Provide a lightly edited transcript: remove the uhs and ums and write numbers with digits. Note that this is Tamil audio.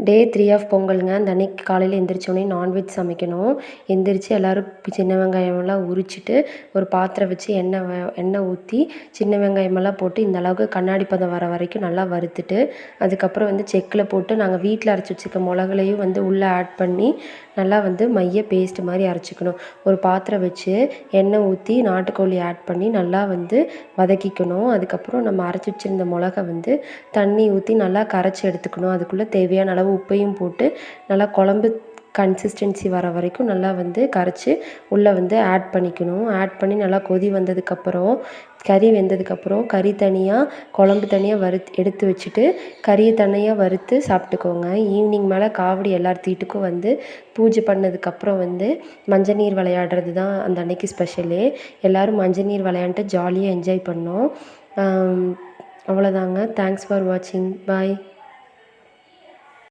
டே 3 ஆஃப் பொங்கலுங்க. அந்த அன்னைக்கு காலையில் எந்திரிச்சோடனே நான்வெஜ் சமைக்கணும். எந்திரிச்சு எல்லோரும் சின்ன வெங்காயமெல்லாம் உரிச்சிட்டு ஒரு பாத்திரம் வச்சு எண்ணெய் ஊற்றி சின்ன வெங்காயமெல்லாம் போட்டு இந்த அளவுக்கு கண்ணாடி பதம் வர வரைக்கும் நல்லா வறுத்துட்டு, அதுக்கப்புறம் செக்கில் போட்டு நாங்கள் வீட்டில் அரைச்சி வச்சுருக்க மிளகுலையும் உள்ளே ஆட் பண்ணி நல்லா மைய பேஸ்ட் மாதிரி அரைச்சிக்கணும். ஒரு பாத்திரம் வச்சு எண்ணெய் ஊற்றி நாட்டுக்கோழி ஆட் பண்ணி நல்லா வதக்கிக்கணும். அதுக்கப்புறம் நம்ம அரைச்சி வச்சுருந்த மிளகை தண்ணி ஊற்றி நல்லா கரைச்சி எடுத்துக்கணும். அதுக்குள்ளே தேவையான அளவு உப்பையும் போட்டு நல்லா குழம்பு கன்சிஸ்டன்சி வர வரைக்கும் நல்லா கரைச்சி உள்ளே ஆட் பண்ணிக்கணும். ஆட் பண்ணி நல்லா கொதி வந்ததுக்கப்புறம் கறி வெந்ததுக்கப்புறம் கறி தனியாக குழம்பு தனியாக எடுத்து வச்சுட்டு கறியை தனியாக வறுத்து சாப்பிட்டுக்கோங்க. ஈவினிங் மேலே காவடி எல்லார் வீட்டுக்கும் பூஜை பண்ணதுக்கப்புறம் மஞ்சள் நீர் விளையாடுறது தான் அந்த அன்னைக்கு ஸ்பெஷலே. எல்லோரும் மஞ்சள் நீர் விளையாண்டுட்டு ஜாலியாக என்ஜாய் பண்ணோம். அவ்வளோதாங்க. தேங்க்ஸ் ஃபார் வாட்சிங். பாய்.